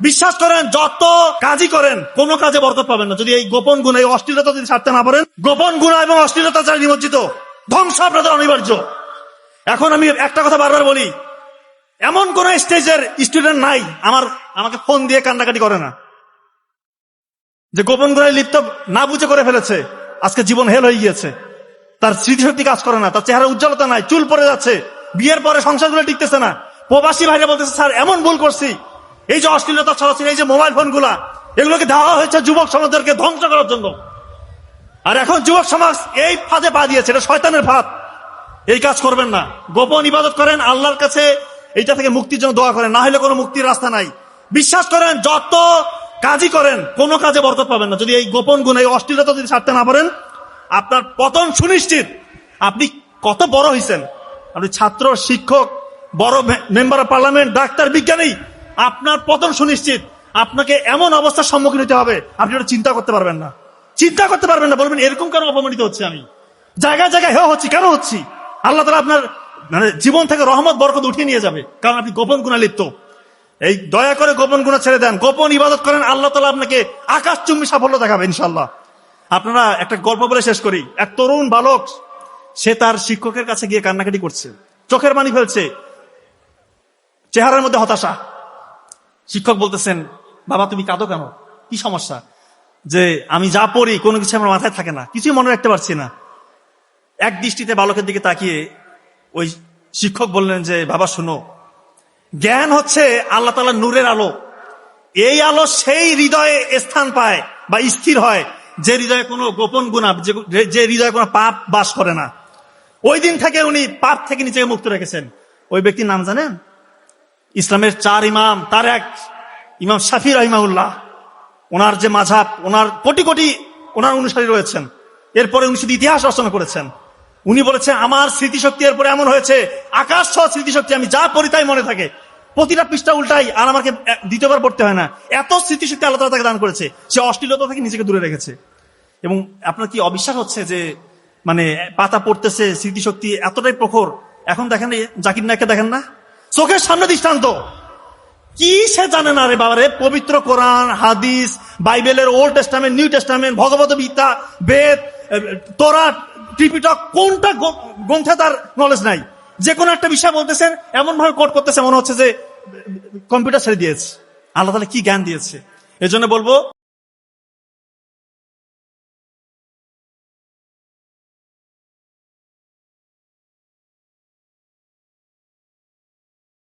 বিশ্বাস করেন, যত কাজই করেন কোনো কাজে বরকত পাবেন না যদি এই গোপন গুণ, এই অশ্লীলতা যদি ছাড়তে না পারেন। গোপন গুণা এবং অশ্লীলতা ছাড়া নিমজ্জিত, ধ্বংস আপনাদের অনিবার্য। এখন আমি একটা কথা বারবার বলি, এমন কোন স্টেজের স্টুডেন্ট নাই আমাকে ফোন দিয়ে কান্নাকাটি করে না, যে গোপন গুণায় লিপ্ত না বুঝে করে ফেলেছে, আজকে জীবন হেল হয়ে গিয়েছে, তার স্মৃতিশক্তি কাজ করে না, তার চেহারা উজ্জ্বলতা নাই, চুল পড়ে যাচ্ছে, বিয়ের পরে সংসারগুলো টিকতেছে না। প্রবাসী ভাইরা বলতেছে, স্যার এমন ভুল করছি, এই যে অশ্লীলতা ছড়াচ্ছে, এই যে মোবাইল ফোনগুলা, এগুলোকে দেওয়া হয়েছে যুবক সমাজদেরকে ধ্বংস করার জন্য। আর এখন যুবক সমাজ এই ফাঁদে পা দিয়েছে, এটা শয়তানের ফাঁদ। এই কাজ করবেন না, গোপন ইবাদত করেন, আল্লাহর কাছে এইটা থেকে মুক্তির জন্য দোয়া করেন, না হলে কোনো মুক্তির রাস্তা নাই। বিশ্বাস করেন, যত কাজই করেন কোনো কাজে বরকত পাবেন না যদি এই গোপন গুণ, এই অশ্লীলতা যদি ছাড়তে না পারেন। আপনার পতন সুনিশ্চিত। আপনি কত বড় হয়েছেন, আপনি ছাত্র, শিক্ষক, বড় মেম্বার অফ পার্লামেন্ট, ডাক্তার, বিজ্ঞানী, আপনার পতন সুনিশ্চিত। আপনাকে এমন অবস্থার সম্মুখীন হতে হবে, আপনি ওটা চিন্তা করতে পারবেন না, বলবেন এরকম কেন অপমানিত হচ্ছে, আমি জায়গায় জায়গায় হেয় হচ্ছি, কেন হচ্ছি? আল্লাহ তাআলা আপনার জীবন থেকে রহমত বরকত উঠিয়ে নিয়ে যাবে, কারণ আপনি গোপন গুণা লিপ্ত। এই দয়া করে গোপন গুণা ছেড়ে দেন, গোপন ইবাদত করেন, আল্লাহ তাআলা আপনাকে আকাশচুম্বী সাফল্য দেখাবে ইনশাআল্লাহ। আপনারা একটা গল্প বলে শেষ করি। এক তরুণ বালক, সে তার শিক্ষকের কাছে গিয়ে কান্নাকাটি করছে, চোখের পানি ফেলছে, চেহারার মধ্যে হতাশা। শিক্ষক বলতেছেন, বাবা তুমি কাঁদো কেন, কি সমস্যা? যে আমি যা পড়ি কোনো কিছু আমার মাথায় থাকে না, কিছুই মনে রাখতে পারছি না। এক দৃষ্টিতে বালকের দিকে তাকিয়ে ওই শিক্ষক বললেন যে, বাবা শোনো, জ্ঞান হচ্ছে আল্লাহ তাআলার নূরের আলো। এই আলো সেই হৃদয়ে স্থান পায় বা স্থির হয় যে হৃদয়ে কোনো গোপন গুনাহ, যে হৃদয়ে কোনো পাপ বাস করে না। ওই দিন থেকে উনি পাপ থেকে নিজেকে মুক্ত রেখেছেন। ওই ব্যক্তির নাম জানেন? ইসলামের 4 ইমাম, তার এক ইমাম শাফি রাহিমাহুল্লাহ। ওনার যে মাযহাব, ওনার কোটি কোটি ওনার অনুসারী রয়েছেন। এরপরে উনি শুধু ইতিহাস রচনা করেছেন। উনি বলেছেন, আমার স্মৃতিশক্তি এরপরে এমন হয়েছে, আকাশ ছোঁয়া স্মৃতিশক্তি, আমি যা পড়ি তাই মনে থাকে, প্রতিটা পৃষ্ঠা উল্টাই, আর আমাকে দ্বিতীয়বার পড়তে হয় না। এত স্মৃতিশক্তি আল্লাহ তাআলা তাকে দান করেছে। সে অশ্লীলতা থেকে নিজেকে দূরে রেখেছে। এবং আপনার কি অবিশ্বাস হচ্ছে যে পাতা পড়তেছে, স্মৃতিশক্তি এতটাই প্রখর? এখন দেখেন জাকির নায়ককে দেখেন না, চোখের সামনে দৃষ্টান্ত। কি সে জানে না রে বাবারে? পবিত্র কোরআন, হাদিস, বাইবেলের old testament, new testament, Bhagavad Gita, বেদ, তোরা, ত্রিপিটক, কোনটা গ্রন্থে তার নলেজ নাই। যে কোনো একটা বিষয় বলতেছেন, এমন ভাবে কোট করতেছে মনে হচ্ছে যে কম্পিউটার ছেড়ে দিয়েছে। আল্লাহ তাআলা কি জ্ঞান দিয়েছে! এজন্য বলবো,